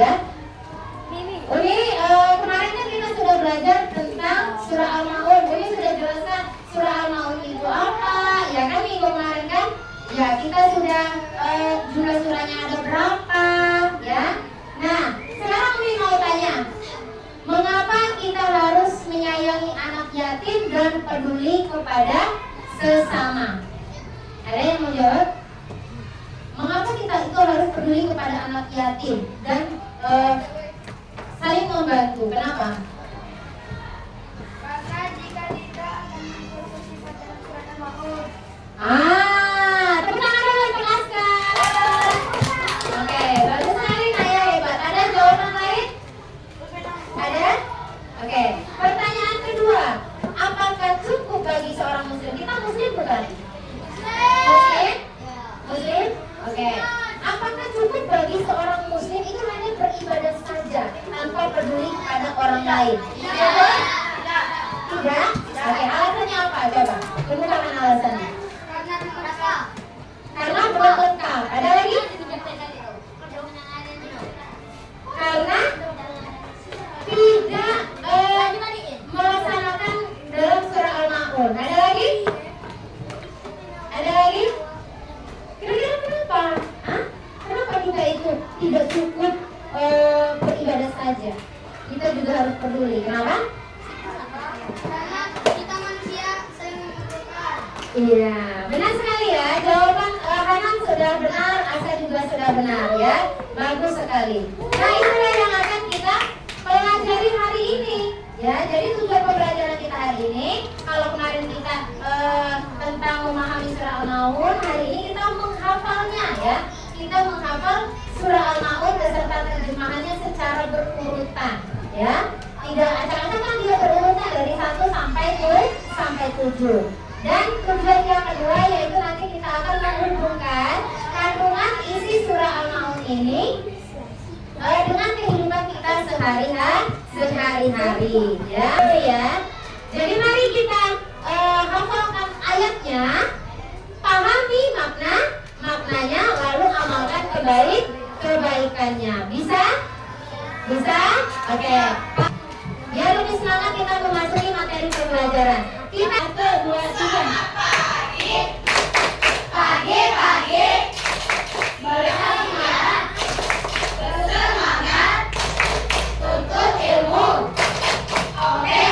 ya. Ini kemarin kan kita sudah belajar tentang surah Al-Maun. Ini sudah jelaskan surah Al-Maun itu apa, ya kan minggu kemarin kan? Ya kita sudah jumlah surahnya ada berapa, ya. Nah sekarang Umi mau tanya, mengapa kita harus menyayangi anak yatim dan peduli kepada sesama? Ada yang mau jawab? Mengapa kita itu harus peduli kepada anak yatim dan saling membantu? Kenapa? Karena jika tidak akan mengikuti bacaan surat Al-Maun. Tepuk tangan dulu untuk Askar. Oke, bagus sekali Naya, hebat. Ada jawaban lain? Ada? Oke, pertanyaan kedua, apakah cukup bagi seorang muslim? Kita muslim bukan? Muslim? Muslim? Oke. Apakah cukup bagi seorang muslim itu hanya beribadah saja tanpa peduli kepada orang lain? Tidak? Tidak? Oke, alasannya apa? Coba, kemukakan alasannya. Karena belum lengkap. Ada lagi? Karena tidak melaksanakan dalam surah Al-Maun. Ada lagi? Ada lagi? Kira-kira kenapa? Kenapa kita itu tidak cukup beribadah saja? Kita juga harus peduli. Kenapa? Karena kita manusia sering membutuhkan. Iya, benar sekali ya. Jawaban Hanan sudah benar, Asa juga sudah benar ya. Bagus sekali. Nah itulah yang akan kita pelajari hari ini. Ya, jadi tujuan pembelajaran kita hari ini, kalau kemarin kita tentang memahami surah Al-Maun, hari ini kita menghafalnya ya. Kita menghafal surah Al-Maun beserta terjemahannya secara berurutan ya. Tidak acak-acakan, dia berurutan dari 1 sampai 7. Dan tujuan yang kedua yaitu nanti kita akan menghubungkan kandungan isi surah Al-Maun ini dengan kehidupan kita sehari-hari ya. Jadi mari kita hafalkan ayatnya, pahami maknanya, lalu amalkan kebaikannya. Bisa? Oke. Biar lebih semangat kita memasuki materi pembelajaran. Kita 1, 2, 3. Pagi bersemangat tuntut ilmu. Oke.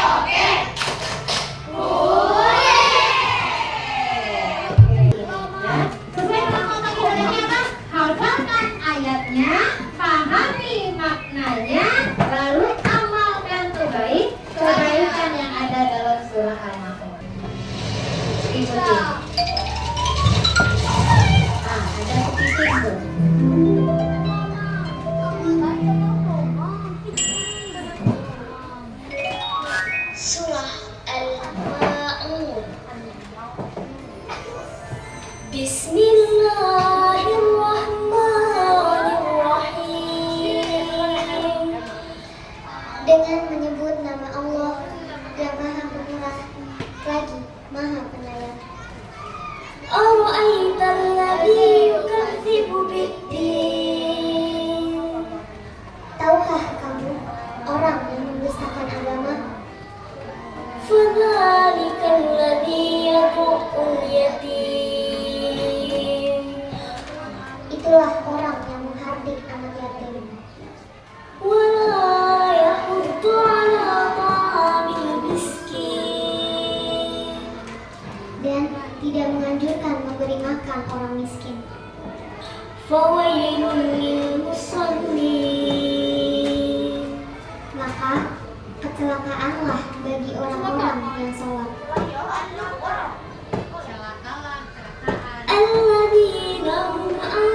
Sesuai dengan kata ibadahnya apa? Hafalkan ayatnya, pahami maknanya, lalu amalkan kebaikan yang ada dalam surah Al-Maun. Ikuti. Ada kepiting tuh. Surah Al-Maun. Bismillahirrahmanirrahim. Dengan menyebut nama Allah yang Maha Pemurah lagi Maha Penyayang. Ara'aital ladzi yukadzibu bid-din. Tahukah kamu orang yang mendustakan agama? Fadzalikal ladzi yad'ul yatim. Itulah orang yang menghardik anak yatim. Wala yahuddu ala ta'amil miskin. Dan tidak menganjurkan memberi makan orang miskin. Fawailun lil musallin. Maka kecelakaanlah bagi orang-orang yang sholat. Alladzina hum an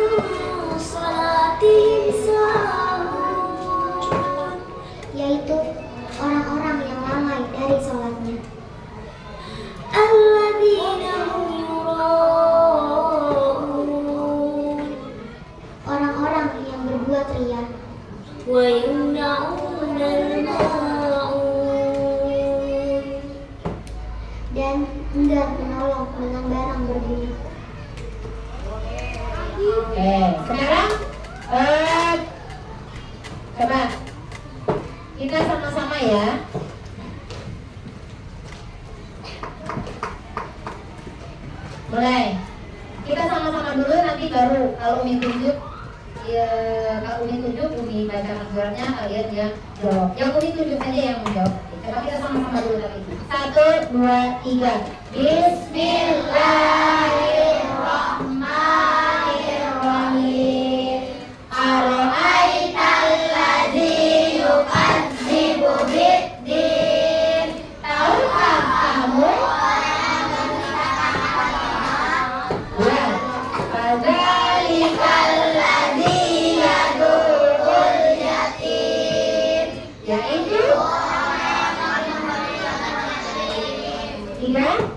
salatihim sahun. Yaitu orang-orang yang lalai dari sholatnya. Alladzina hum yura'un. Orang-orang yang berbuat riya. Wa yamna'unal ma'un. Dan enggan menolong dengan barang berguna. Oke, sekarang Kita sama-sama ya. Mulai. Kita sama-sama dulu, nanti baru kalau Umi tunjuk. Ya, kalau Umi tunjuk, Umi bacakan suratnya, kalian yang jawab. Yang Umi tunjuk aja yang menjawab. Coba kita sama-sama dulu tadi. 1, 2, 3. Bismillahirrahmanirrahim. Ara'aital ladzi yukadzibu biddin. Tahukah kamu? Ya. Fadzalikal ladzi yad'ul yatim. Yaitu 3.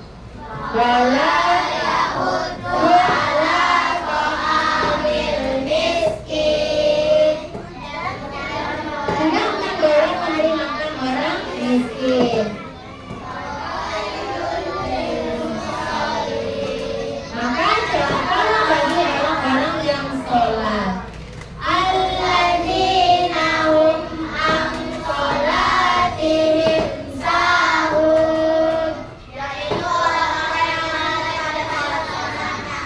Wala yahuddu ala ta'amil miskin. Tidak mendorong memberi makan orang miskin. Maka celakalah bagi orang-orang yang sholat. Alladzina hum an sholatihim sahun. Yaitu orang-orang yang ada pada sholatnya.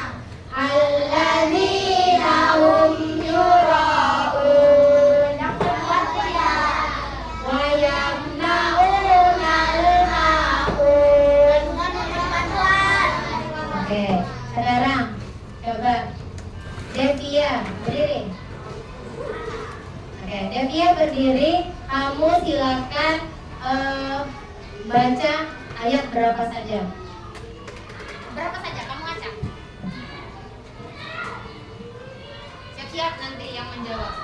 Alladzina hum yura'un. Yang kedua wa yamna'unal ma'un. Oke, sekarang coba Devia berdiri. Oke, Devia berdiri. Kamu silakan baca ayat berapa saja. Berapa saja kamu acak? Siap-siap nanti yang menjawab.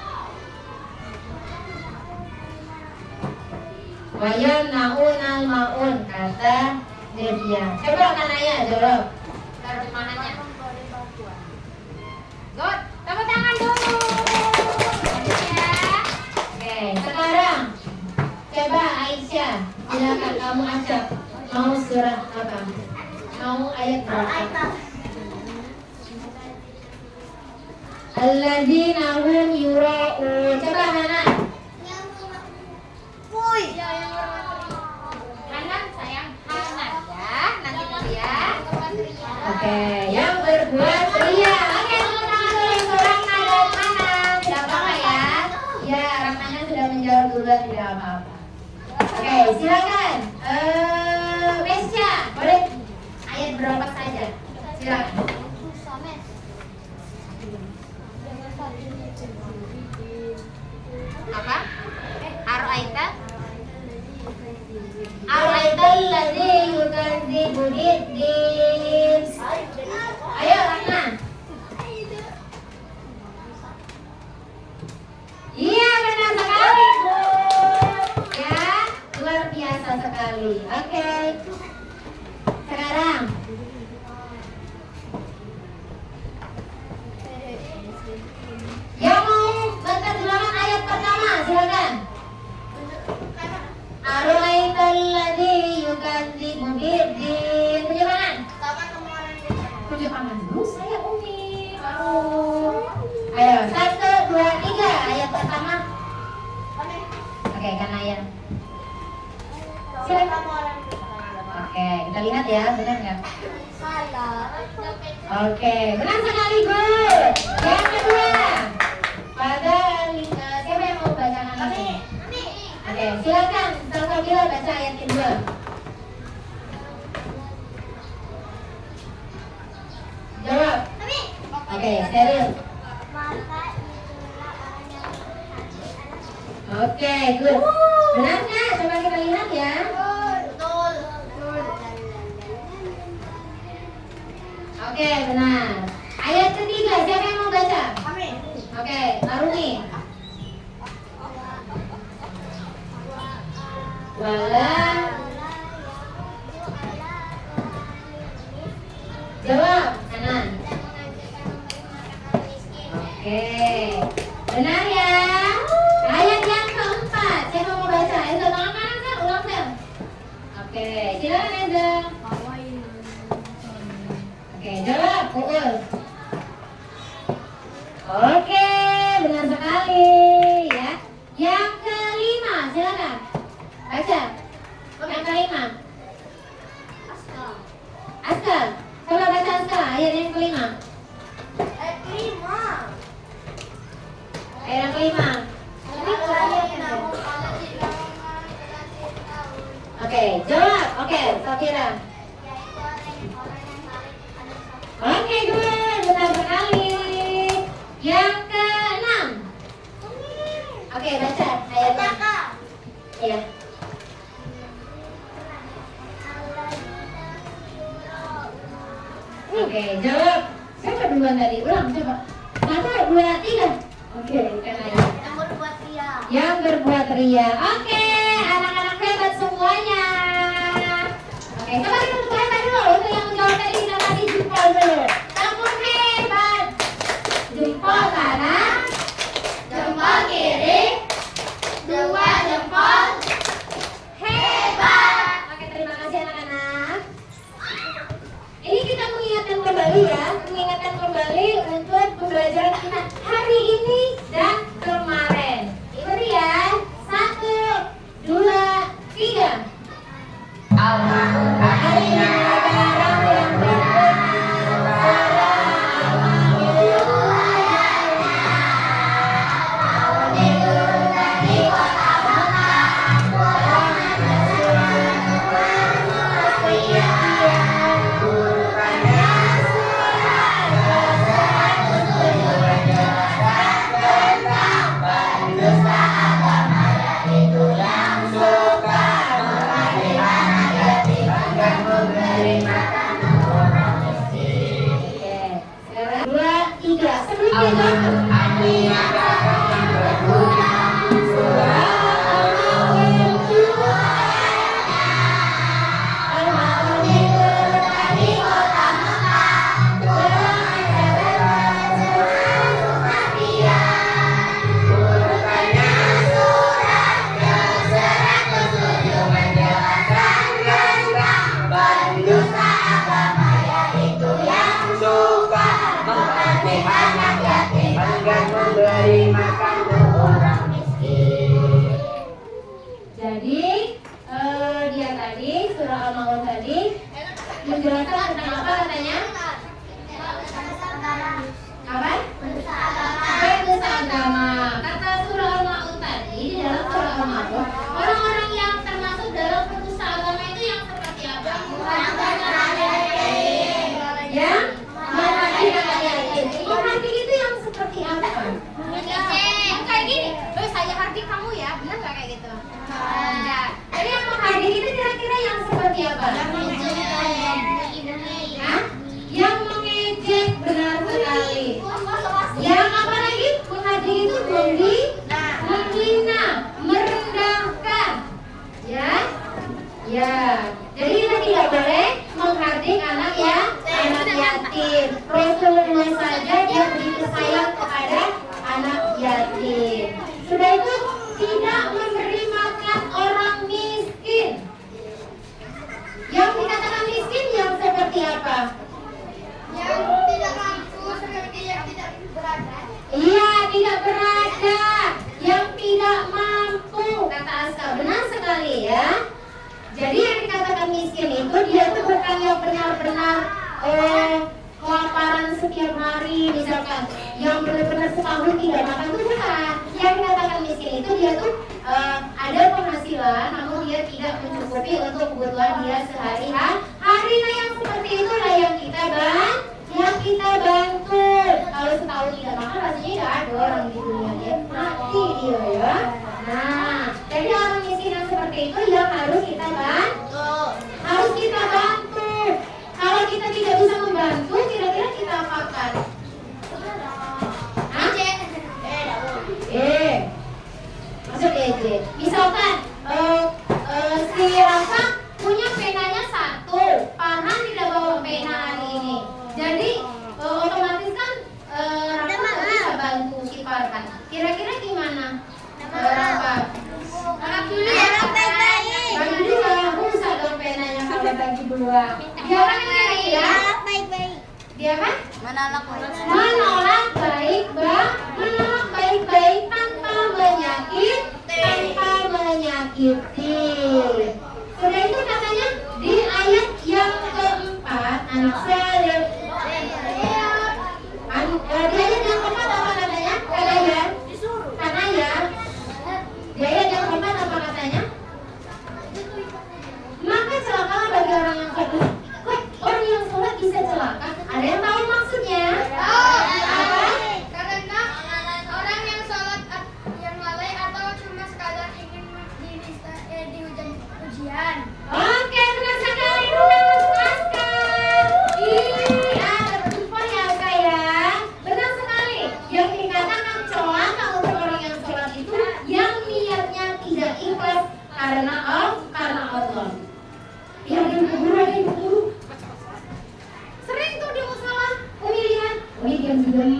Wa yamna'unal ma'un, kata Devia. Coba Kanaya jawab. Terjemahannya. Good. Tepuk tangan dulu. Ya. Oke, sekarang coba Aisyah, silakan kamu acak. Mau surat apa? Mau ayat berapa? Alladzina hum yura'un. Coba Hana. Hanan sayang, Hanan ya. Nanti dulu ya. Oke, yang berbuat ria. Oke, tepuk tangan dulu untuk Rahma dan Hana. Tidak apa-apa ya. Ya, Rahmanya sudah menjawab duluan, tidak apa-apa. Oke, silakan. Mesya, boleh ayat berapa saja? Silakan. Apa? Aro'aita? Ara'aital ladzi yukadzibu biddin. Ayo Rahma. Iya, benar sekali, Bu. Ya, luar biasa sekali. Oke. Sekarang yang mau menerjemahkan ayat pertama, silakan. Ara'aital ladzi yukadzibu biddin. Tunjuk tangan. Tunjuk tangan dulu, saya Umi. Ayo, 1, 2, 3. Ayat pertama. Oke, Kanaya. Silakan. Oke, kita lihat ya, benar nggak? Oke, benar sekali, Bu. Yang kedua, pada siapa yang mau bacakan lagi? Oke, silakan. Salsabila baca ayat kedua. Jawab. Oke, steril. Oke, good. Benar nggak? Coba kita lihat ya. Oke, benar. Ayat ketiga, siapa yang mau baca? Oke, Aruni. Wala. Jawab, kanan. Oke, benar ya. Ayat yang keempat, siapa mau baca? Eza, tangan kanan kan? Ulang Sel. Oke, silakan Eza. Oke, jawab, Uul. Oke, benar sekali ya. Yang kelima, silakan. jawab. Oke, Safira. Oke, good. Benar sekali. Yang ke-6. Oke, baca ayatnya. Iya. Oke, jawab. Siapa duluan tadi? Ulang coba. 1, 2, 3. Oke, kan ayat. Yang berbuat ria. Oke, anak-anak hebat semuanya. Oke, coba kita tepuk hebat dulu. Untuk yang menjawab tadi kita kasih jempol dulu. Tepuk hebat. Jempol kanan, jempol kiri, 2 jempol. Hebat. Oke, terima kasih anak-anak. Ini kita mengingatkan kembali ya, mengingatkan kembali untuk pembelajaran kita hari ini dan kemarin. Ikuti ya, 1, 2, 3. Jadi dia tadi surah Al-Maun tadi menjelaskan tentang apa katanya? Apa? Penusa agama. Kata surah Al-Maun tadi di dalam surah Al-Maun, orang-orang yang termasuk dalam penusa agama itu yang seperti apa? Yang menghadiri ayat-ayat. Menghadiri itu yang seperti apa? Kayak gini. Saya hardik kamu ya. Benar nggak kayak gitu? Nah, jadi yang menghadiri itu kira-kira yang seperti apa? Hah? Yang mengejek, benar sekali. Yang apa lagi? Menghadiri itu menghina, merendahkan. Ya? Ya. Jadi kita tidak boleh menghardik anak yatim. Rasulullah saja dia begitu sayang kepada anak yatim. Sudah itu tidak memberi makan orang miskin. Yang dikatakan miskin yang seperti apa? Yang tidak mampu seperti yang tidak berada. Iya, tidak berada. Yang tidak mampu, kata Aska. Benar sekali ya. Jadi yang dikatakan miskin itu dia itu bukan yang benar-benar kelaparan setiap hari misalkan, yang benar-benar setahun tidak makan itu bukan. Yang dikatakan miskin itu dia tuh ada penghasilan namun dia tidak mencukupi untuk kebutuhan dia sehari-hari. Nah yang seperti itulah yang kita bantu. Kalau setahun tidak makan rasanya tidak ada orang di dunia, dia mati dia ya. Nah jadi orang miskin yang seperti itu yang harus kita bantu. Kalau kita tidak bisa membantu, kira-kira kita apakan? Maksud misalkan si Rafa punya penanya 1, Farhan tidak bawa pena hari ini. Jadi otomatis kan Rafa tidak bisa bantu si Farhan. Kira-kira gimana? Rafa? Bagi dua, rusak dong penanya kalau bagi dua. Dia kan kira-kira? Dia kan? Menolak baik-baik tanpa menyakiti. Sudah itu katanya di ayat yang keempat, anak saya. Di ayat yang keempat apa katanya? Di ayat yang keempat apa katanya? karena Allah. Ya ada yang berburu. Sering tuh di musola, Umi lihat, Umi diam-diam,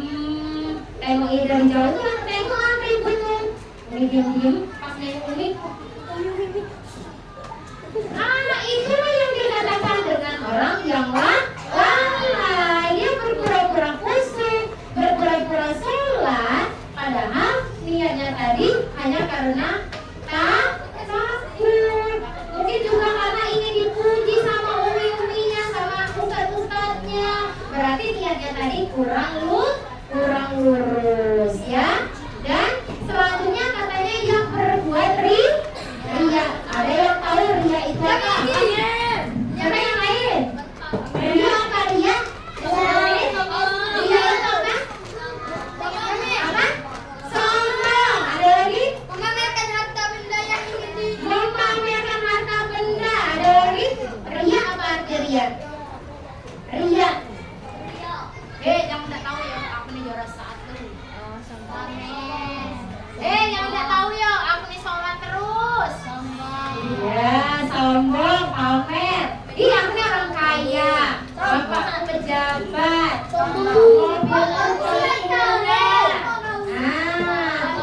tengok ini dari jauh tuh lah, tengok apa yang betul. Umi diam-diam, pas nengok Umi. Itulah yang dikatakan dengan orang yang lalai. Dia berpura-pura kusuk, berpura-pura sholat, padahal niatnya tadi hanya karena takut. Mungkin juga karena ingin dipuji sama umi-uminya, sama ustadz-ustadznya. Berarti niatnya tadi kurang lurus ya. Dan selanjutnya katanya yang berbuat ria. Ada yang tahu ria itu apa? Siapa yang lain? Ria apa ria? Ria itu apa? Apa? Sombong. Ada lagi? Memamerkan harta benda yang ingin Memamerkan harta benda. Ada lagi? Ria apa arti ria? Ria. Yang tidak tahu ya, aku nih juara 1. Yang tidak tahu ya, aku nih sholat terus. Ya, sombong, pamer. Iya, aku nih orang kaya. Bapak pejabat. Mobil mewah.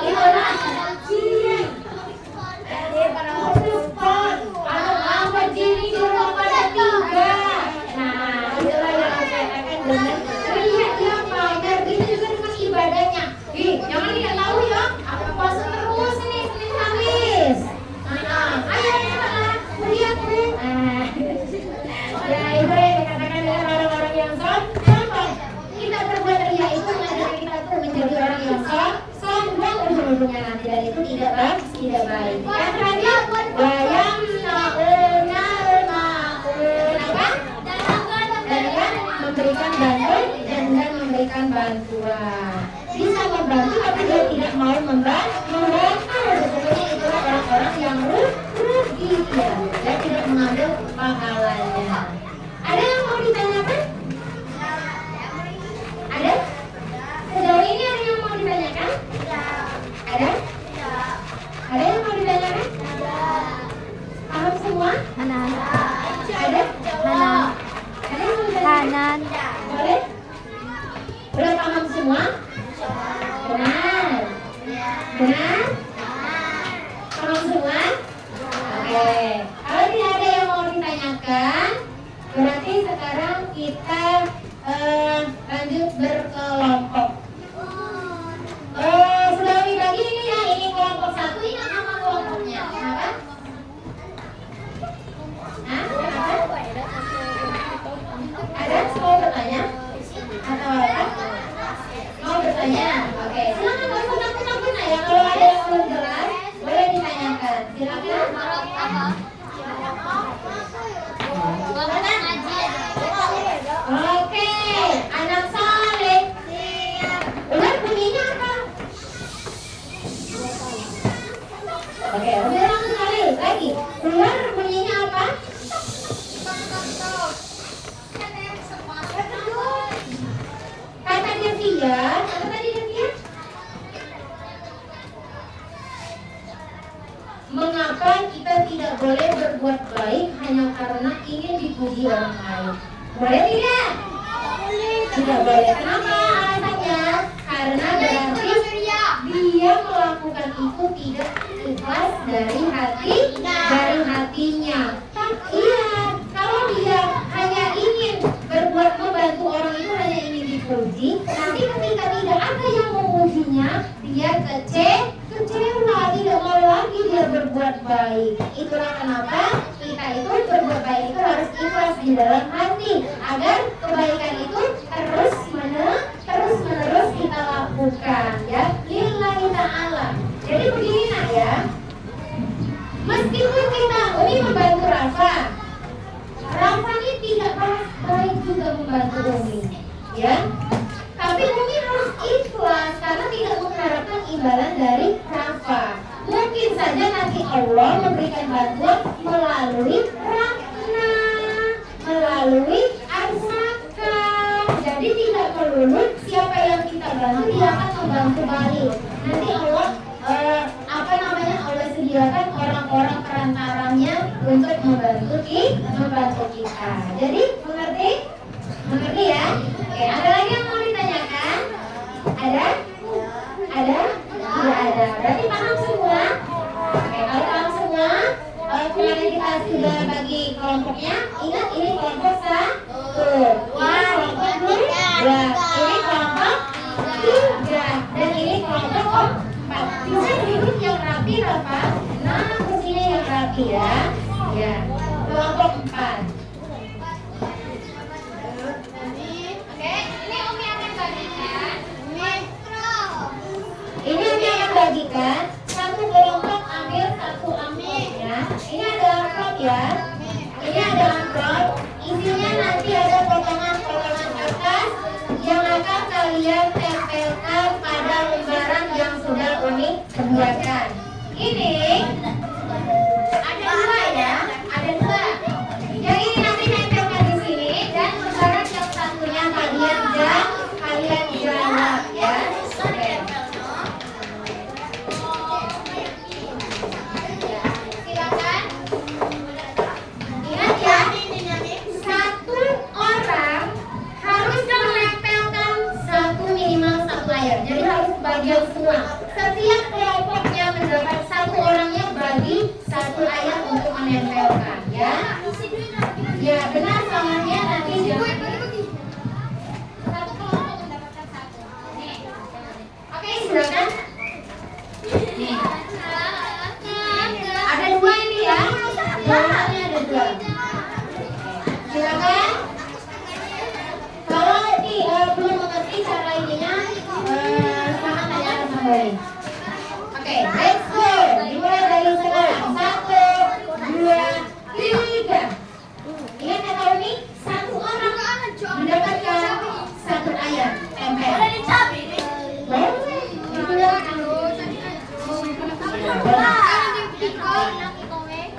Itulah ciri. Support. Atau Lamborghini di rumah pada 3. Nah, itulah yang saya katakan dengan ria yang pamer. Itu juga dengan ibadahnya. Jangan tidak tahu ya. Aku puasa terus nih Senin Kamis. Ayo cepat lihat Bu. Ya itu yang dikatakan dengan orang-orang yang sombong. Kita berbuat ria itu mengajak kita tuh menjadi orang yang sombong ujung-ujungnya nanti, dan itu tidak baik. Yang terakhir, wayang apa? Dan memberikan bantuan. Bisa membantu tapi dia tidak mau membantu. Sebetulnya itulah orang-orang yang rugi ya. Dia tidak mengambil pahalanya. Ada yang mau ditanyakan? Ada? Sejauh ini ada yang mau ditanyakan? Ada? Ada yang mau ditanyakan? Paham semua? Hanan. Ada? Hanan. Ada yang mau ditanyakan? Hanan. Boleh? Udah paham semua? Benar? Paham semua? Oke. Kalau tidak ada yang mau ditanyakan, berarti sekarang kita lanjut berkelompok. Sudah dibagi ini ya, ini kelompok 1, ingat nama kelompoknya. Kenapa? Kenapa? Ada? Mau bertanya? Atau apa? Mau bertanya? Oke, silakan nggak usah takut-takut ya. Kalau ada yang belum jelas, boleh ditanyakan. Silakan. Oke, anak saleh. Ular bunyinya apa? Oke, ulang sekali lagi. Ular bunyinya apa? Kata Devia, apa tadi Devia? Mengapa kita tidak boleh berbuat baik hanya karena ingin dipuji orang lain? Boleh tidak? Tidak boleh. Kenapa alasannya? Karena berarti dia melakukan itu tidak ikhlas dari hatinya. Iya, kalau dia hanya ingin membantu orang itu hanya ingin dipuji, nanti ketika tidak ada yang memujinya, dia kecewa, tidak mau lagi dia berbuat baik. Itulah kenapa kita itu berbuat baik itu harus ikhlas di dalam hati, agar kebaikan itu terus menerus kita lakukan ya, lillahi ta'ala. Jadi begini nak ya, meskipun kita Umi membantu Rafa ini tidak baik juga membantu Umi ya, tapi Umi harus ikhlas karena tidak mengharapkan imbalan dari Rafa. Mungkin saja nanti Allah memberikan bantuan melalui Rahna, melalui Arsaka. Jadi tidak melulu siapa yang kita bantu dia akan membantu balik. Nanti Allah Allah sediakan orang-orang pantarannya untuk membantu kita. Jadi mengerti? Mengerti ya? Oke, ada lagi yang mau ditanyakan? Ada? Ada? Tidak ada. Berarti paham semua? Oke, kalau paham semua, kemarin kita sudah bagi kelompoknya. Ingat ini kelompok satu, ini kelompok dua, ini kelompok tiga, dan ini kelompok empat. Bisa duduk yang rapi, Rafa. Nah, kursinya yang rapi ya. Ya, kelompok empat. Oke, ini Umi akan bagikan. Ini Umi akan bagikan. Satu kelompok ambil satu amplop ya. Ini ada amplop ya. Ini ada amplop. Isinya nanti ada potongan-potongan kertas yang akan kalian tempelkan pada lembaran yang sudah Umi buatkan. Ini ada dua ya. Ada dua. Yang ini nanti tempelkan di sini dan lembaran yang satunya kalian jawab ya. Oke. Silakan. Ingat ya, satu orang harus menempelkan minimal satu layar. Jadi harus bagian semua. Setiap kelompoknya mendapat satu orangnya bagi satu ayat untuk menempelkan. Ya, ya benar soalnya nanti jangan. Satu kelompok mendapatkan satu. Nih. Oke, silakan. Nih, ada dua ini ya. Jawabannya ada dua. Silakan. Kalau belum mengerti cara ininya, silakan tanyakan kembali. Oke, let's go. Dimulai dari sekarang. 1, 2, 3. Ingat kata Umi, satu orang mendapatkan satu ayat tempel. Boleh? Digunakan. Iko, nak iko we.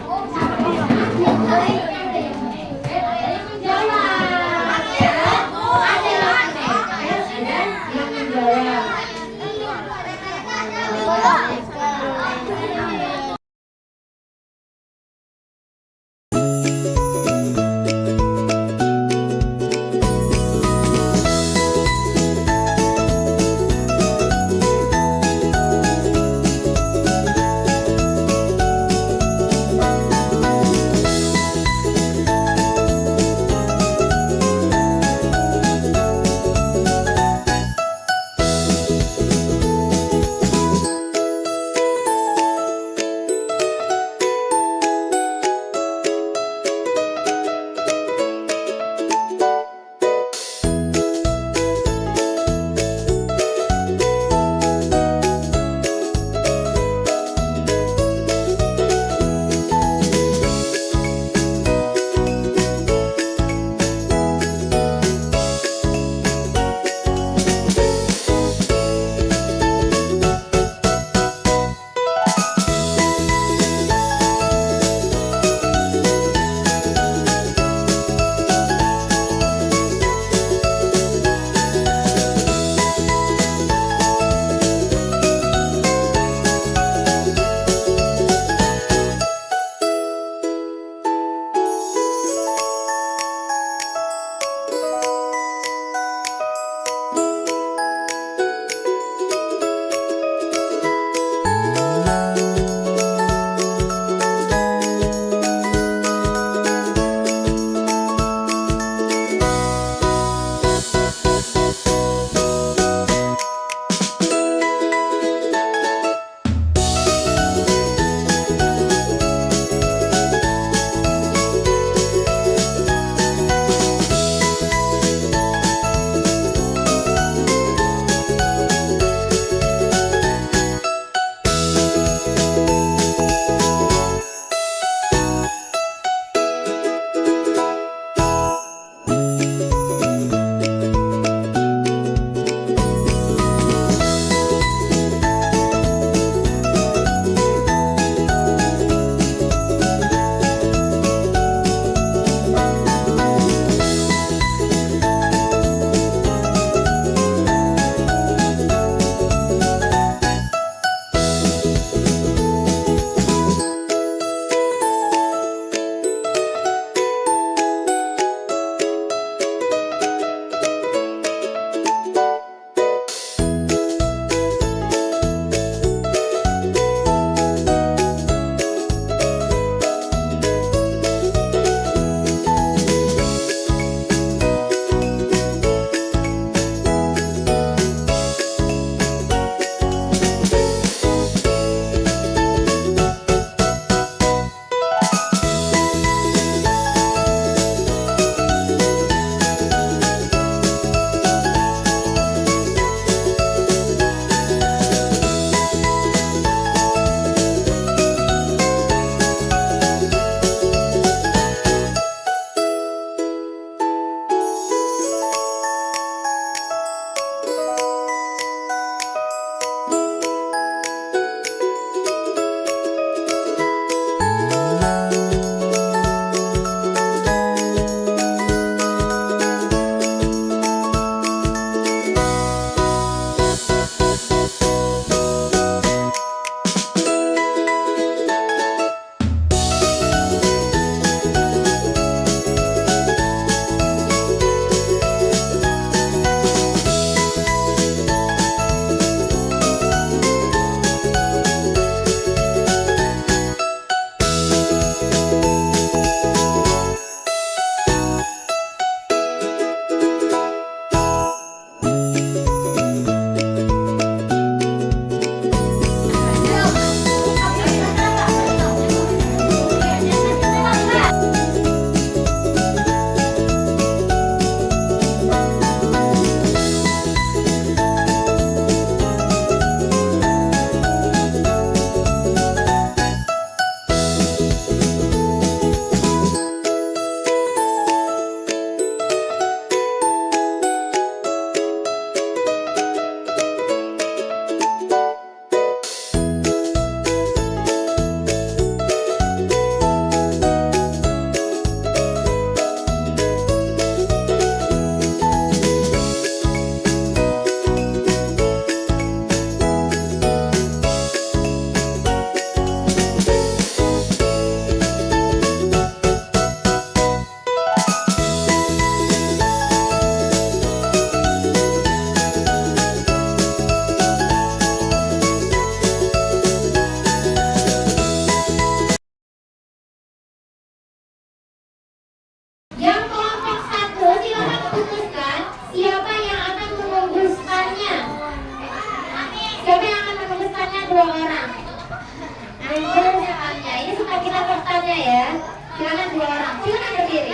Ini suka kita pertanya ya. Silakan 2 orang. Silakan berdiri.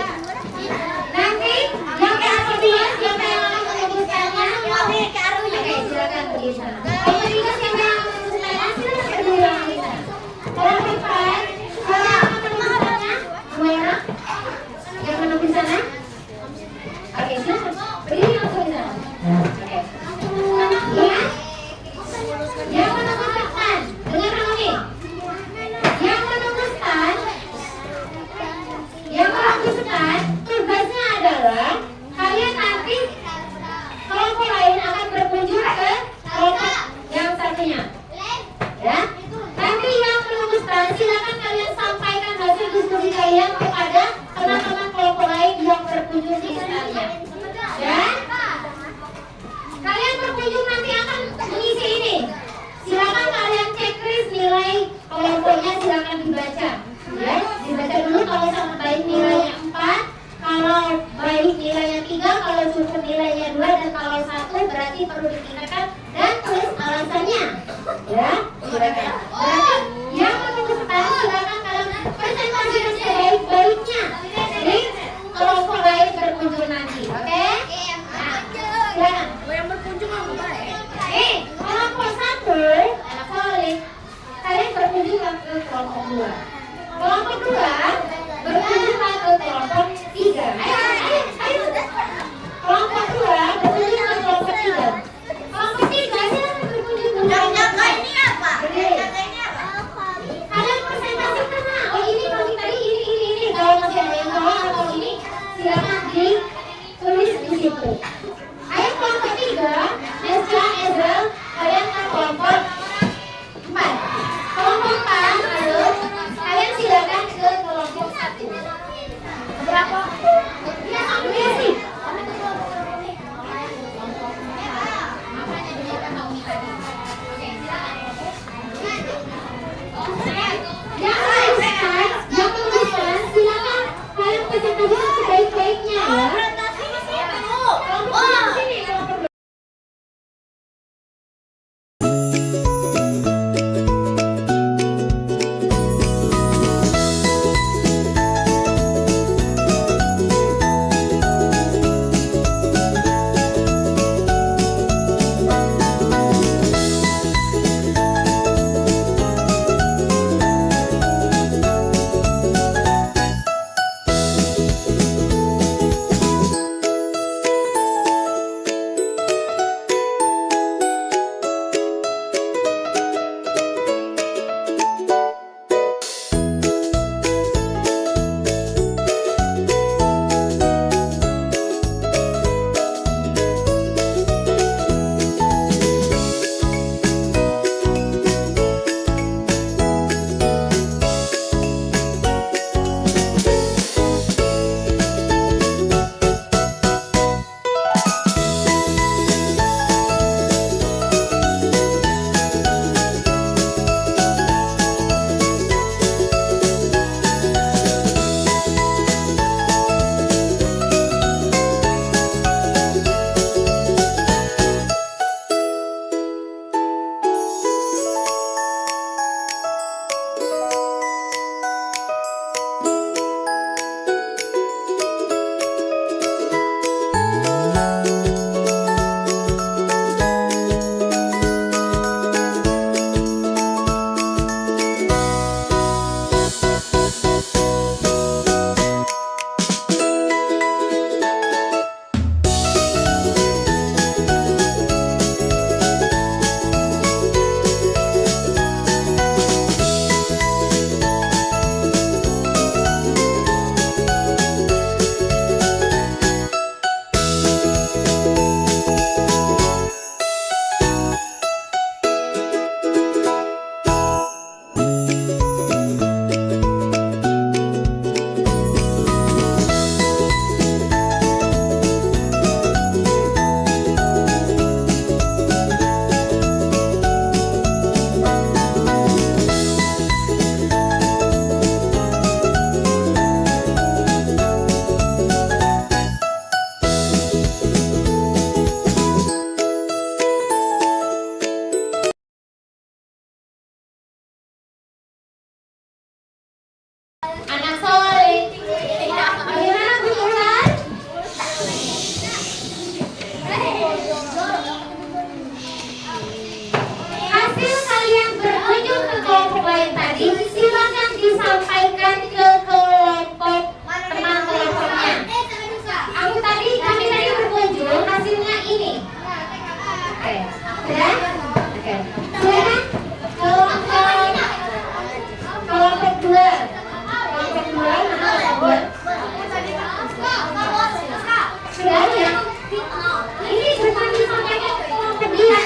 Nanti yang ke atas dia, siapa yang akan memutuskannya? Oke, silakan berdiri sana. Yang ketiga siapa yang akan memutuskannya? Silakan berdiri di sana. Kalau depan, siapa yang akan memutuskannya? 2 orang. Yang menunggu di sana? Oke, silakan. Berdiri langsung di sana. Oke. Ya. Yang memutuskan, dengarkan ini. Yang memutuskan tugasnya adalah kalian nanti kelompok lain akan berkunjung ke kelompok yang satunya. Ya. Nanti yang memutuskan silakan kalian sampaikan hasil diskusi kalian kepada teman-teman kelompok lain yang berkunjung di sekitarnya. Dan kalian berkunjung nanti akan mengisi ini. Silakan kalian checklist nilai kelompoknya, silakan dibaca. Ya, dibaca dulu kalau sama baik nilainya 4, kalau baik nilainya 3, kalau cukup nilainya 2, dan kalau 1 berarti perlu ditingkatkan dan tulis alasannya. Ya, silakan. Berarti yang memutuskan silakan kalian presentasikan sebaik-baiknya. Jadi kelompok lain berkunjung nanti, oke? Nah, silakan. Yang berkunjung apa baik? Kelompok 1, solid. Kalian berkunjung ke kelompok 2. Kelompok 2 berkunjung ke kelompok 3. Ayo. Kelompok 2 berkunjung ke kelompok 3. Kelompok 3 silakan berkunjung ke kelompok 4. Ini apa? Kalian presentasikan lah. Oh ini kalau tadi ini. Kalau masih ada yang salah atau ini silakan ditulis di situ. Ayo kelompok 3, Nesla, Ezel, kalian ke kelompok 4. Kelompok 4, lalu kalian silakan ke kelompok 1. Berapa soleh. Bagaimana bukan? Hasil kalian berkunjung ke kelompok lain tadi, silakan disampaikan ke kelompok teman kelompoknya. Kami tadi berkunjung, hasilnya ini. Oke, sudah? Oke, silakan kelompok dua. Kelompok dua, mana kelompok dua? Sudah ya? Ini bukan disampaikan ke kelompok dia.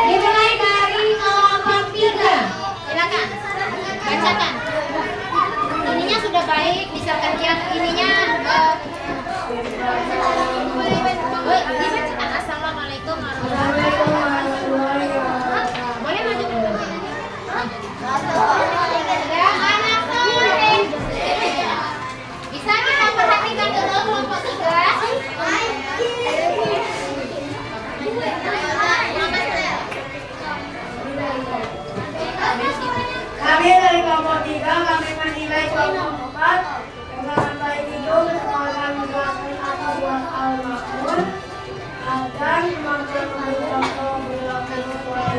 Dimulai dari kelompok 3. Silakan bacakan. Ininya sudah baik, misalkan yang ininya dibacakan assalamualaikum warahmatullahi wabarakatuh. Boleh maju ke depan. Sedang anak sore. Bisa kita perhatikan dulu kelompok 3. Kami dari kelompok 3, kami menilai kelompok 4 dengan baik itu kesempatan menjelaskan apa buat al-makmur dan kemampuan mengucapkan perilaku sesuai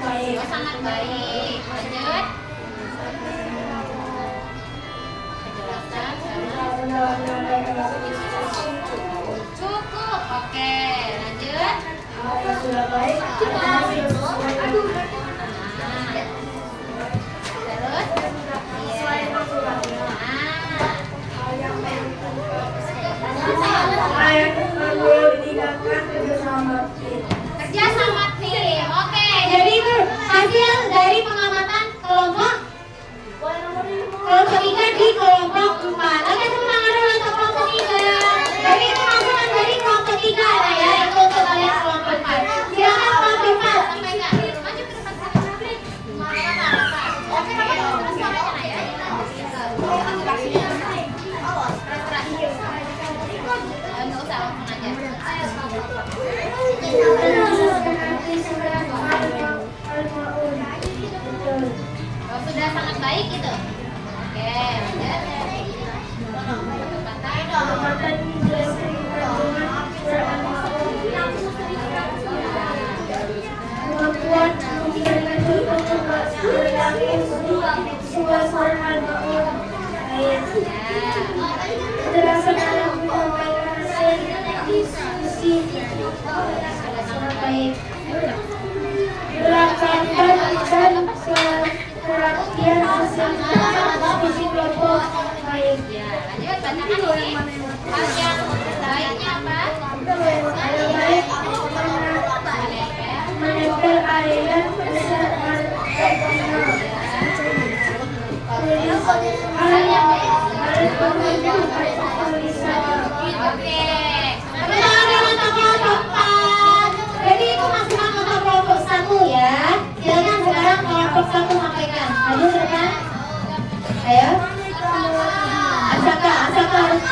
baik. Sangat baik. Lanjut. Cukup. Oke, lanjut. Sudah baik. Kerja sama tim. Oke. Jadi itu hasil dari pengamatan kelompok 3 di kelompok 4. Oke, semangat dulu untuk kelompok 3. Jadi itu masukan dari kelompok 3 ya, itu untuk kalian kelompok 4. Silakan kelompok 4. Sampaikan. Maju ke depan sana. Oke, kamu terus sampaikan ya. Enggak usah langsung aja. Oh, sudah sangat baik itu. Oke, lanjut bacakan ini. Bagian baiknya apa? Menempel ayat bersama Oke. Jadi itu masukan untuk kelompok 1 ya. Silakan sekarang kelompok 1 sampaikan. Maju ke depan. Ayo. Asaka harus.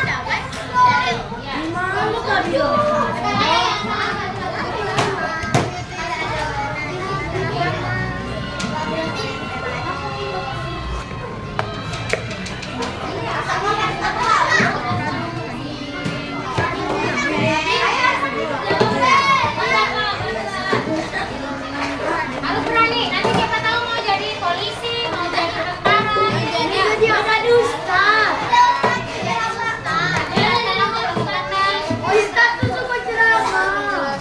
Harus berani. Nanti siapa tahu mau jadi polisi, mau jadi tentara, jadi dusta. Ustaz tuh suka ceramah.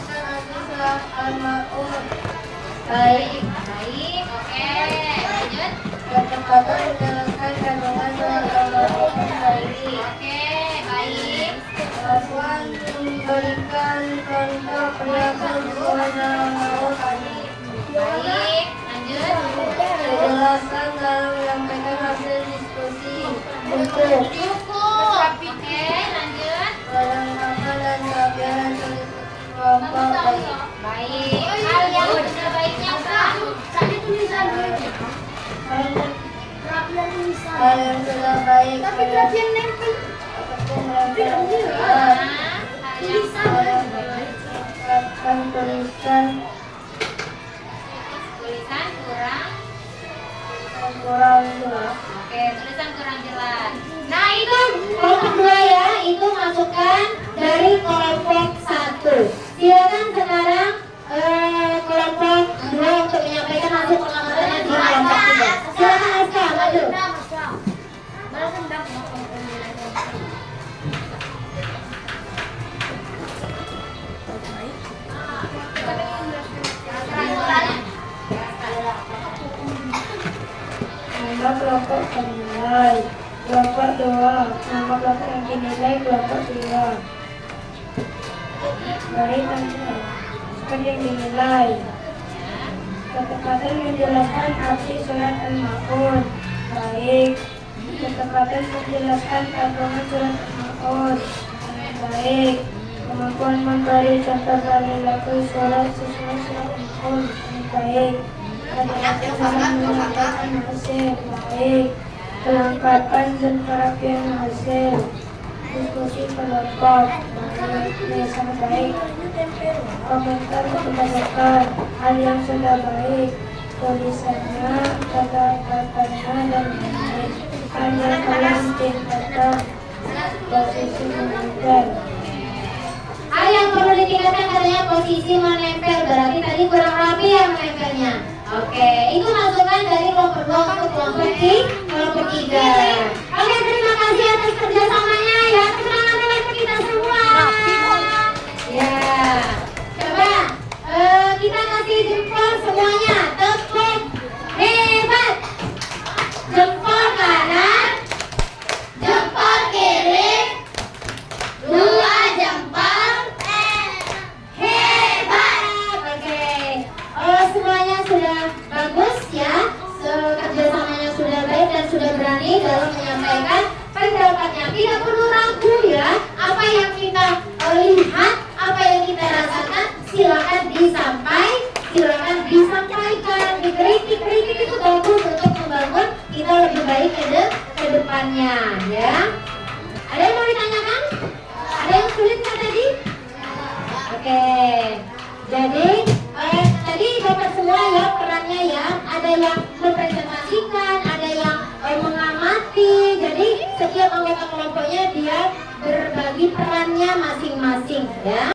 Baik. Baik, oke. Lanjut. Bertempatan menjalankan kandungan baik. Oke, baik. Kemampuan memberikan contoh perilaku sesuai dalam laut tadi. Baik, lanjut. Menjelaskan dalam menyampaikan hasil diskusi. Untuk Cukup. Oke, lanjut. perlengkapan dan kelebihan kelompok baik. Baik. Hal yang sudah baiknya apa? banyak Rapian tulisan. hal yang sudah baik. Tapi rapian nempel. Meningkatkan tulisan Tulisan kurang jelas. Oke, tulisan kurang jelas. Nah, itu Kelompok 2 ya, itu masukkan dari kelompok 1. Silakan sekarang kelompok 2 untuk menyampaikan hasil pengamatannya di kelompok 3. Silakan Aska, maju. Balas dendam. Nama kelompok dinilai. Kelompok 2. Nama kelompok yang dinilai kelompok 2. Baik, seperti yang dinilai. Ketepatan menjelaskan arti surat Al-Ma'un. Baik. Ketepatan menjelaskan kandungan surat Al-Ma'un. Baik. Kemampuan memberi contoh perilaku surat sesuai surat Al-Ma'un. Baik. Dalam menyampaikan hasil. Baik. Kelengkapan dan perapian hasil. Diskusi kelompok. Baik. Sangat baik. Komentar kebanyakan hal yang sudah baik, tulisannya, kata-katanya, dan lain-lain. Hanya kalian tingkatkan posisi menempel. Hal yang perlu ditingkatkan katanya posisi menempel, berarti tadi kurang rapi ya menempelnya. Oke, itu masukan dari kelompok 2 untuk kelompok 3. Oke, terima kasih atas kerjasamanya ya. Tepuk tangan dulu untuk kita semua. Ya, coba kita kasih jempol semuanya. Tepuk hebat. Jempol kanan, jempol kiri, 2 jempol hebat. Oke, semuanya sudah bagus ya. Kerjasamanya sudah baik dan sudah berani dalam menyampaikan pendapatnya. Tidak perlu ragu ya. Apa yang kita lihat, apa yang kita rasakan, silakan disampaikan, dikritik itu bagus untuk membangun kita lebih baik ke depannya ya. Ada yang mau ditanyakan? Ada yang sulit nggak tadi? Oke, jadi tadi dapat semua ya perannya ya. Ada yang mempresentasikan, ada yang mengamati. Jadi setiap anggota kelompoknya dia berbagi perannya masing-masing ya.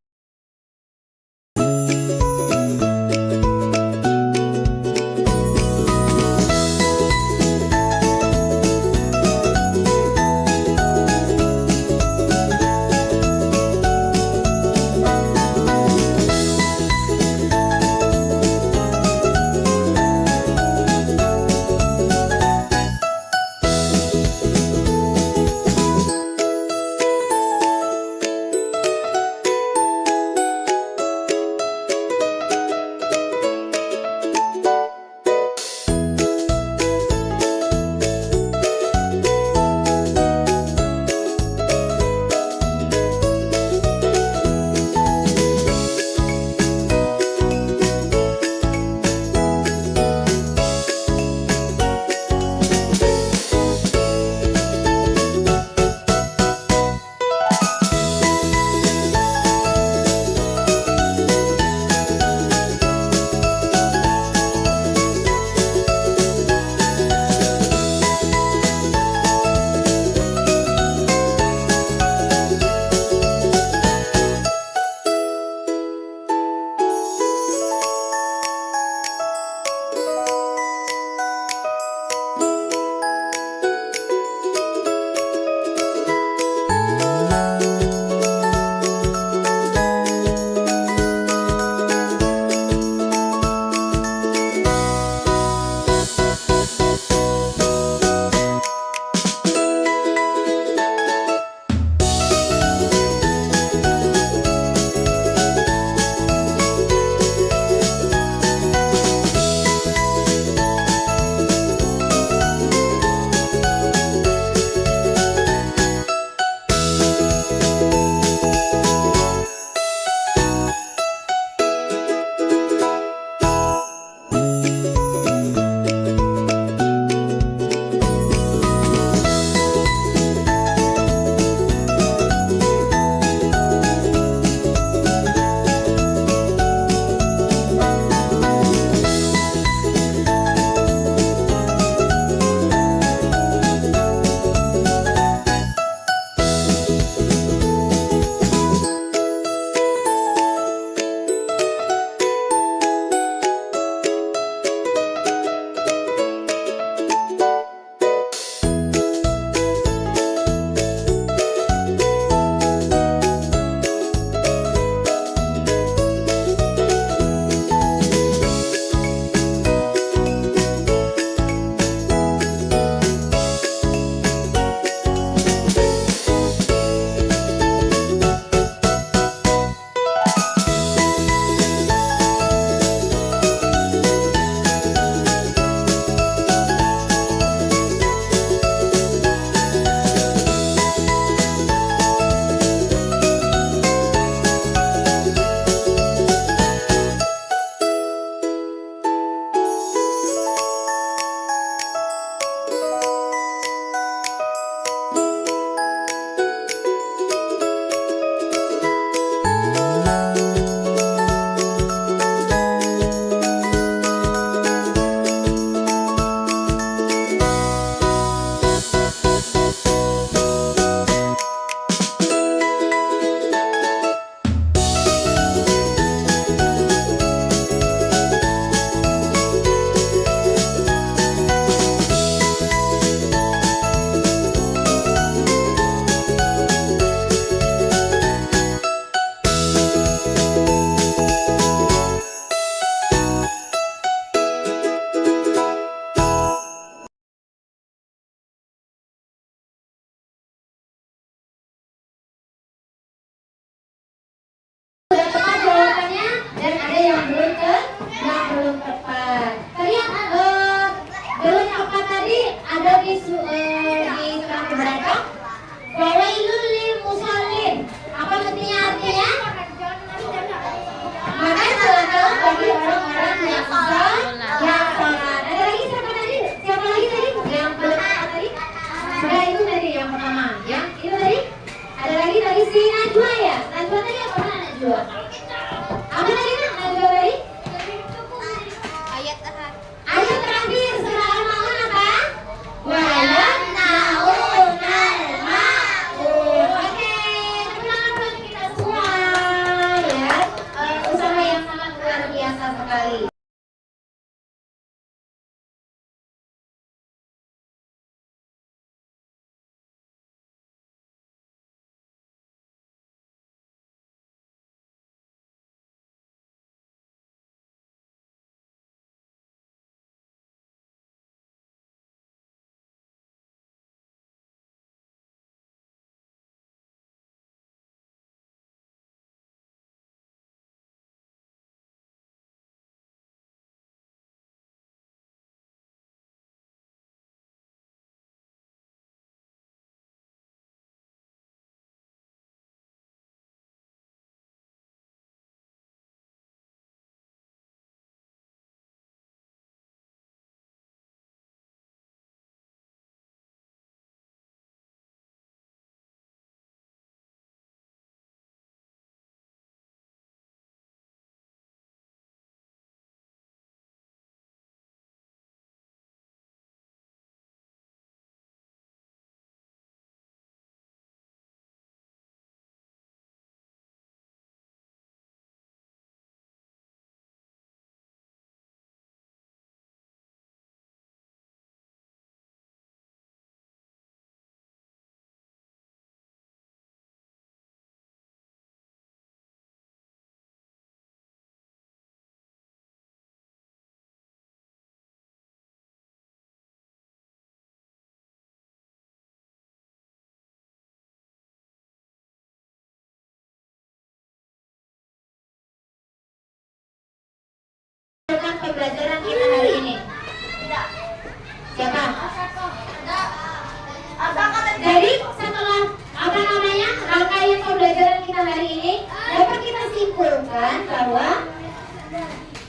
hari ini dapat kita simpulkan bahwa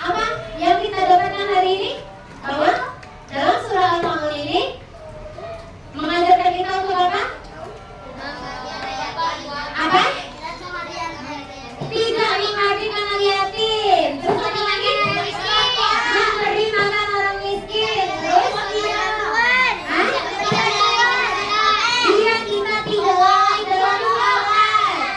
apa yang kita dapatkan hari ini, bahwa dalam surah Al-Maun ini mengajarkan kita untuk apa? Apa? Tidak menghadirkan anak yatim. Terus apa lagi? Memberi makan orang miskin. Terus hah? Dia kita tidak lalai dalam sholat.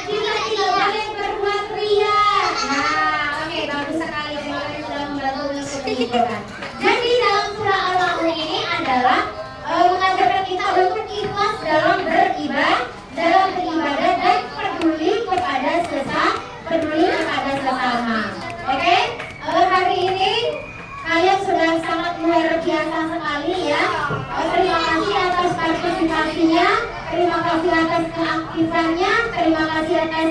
Kita tidak boleh berbuat ria. Nah, oke, bagus sekali. Terima kasih sudah membantu untuk menyimpulkan. Jadi dalam surah Al-Maun ini adalah mengajarkan kita untuk ikhlas dalam beribadah dan peduli kepada sesama. Oke? Hari ini kalian sudah sangat luar biasa sekali ya. Terima kasih atas partisipasinya, terima kasih atas keaktifannya, terima kasih atas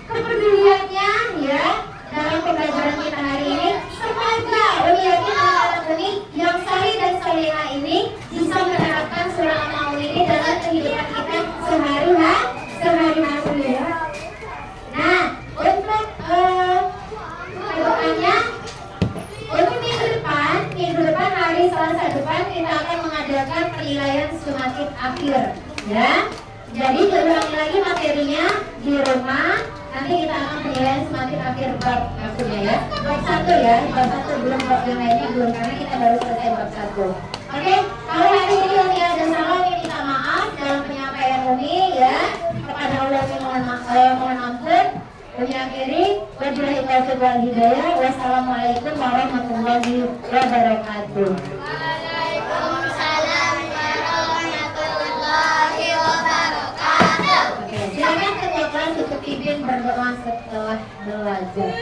kepeduliannya ya dalam pembelajaran kita hari ini. Semoga Umi yakin anak-anak Umi yang saleh dan salehah ini bisa menerapkan surah Al-Maun ini dalam kehidupan kita sehari-hari ya. Nah, untuk kedepannya, untuk minggu depan hari Selasa depan kita akan mengadakan penilaian sumatif akhir ya. Jadi diulangi lagi materinya di rumah. Nanti kita akan penilaian sumatif akhir bab maksudnya ya. Bab 1 ya, bab 1 belum, bab yang lainnya belum karena kita baru selesai bab 1. Oke, kalau hari ini Umi ada salah, Umi minta maaf dalam penyampaian Umi ya. Kepada Allah mohon ampun. Umi akhiri, wabillahi taufiq wal hidayah. Wassalamualaikum warahmatullahi wabarakatuh. Waalaikumsalam warahmatullahi wabarakatuh. Oke, silakan ketua kelas untuk pimpin berdoa setelah belajar.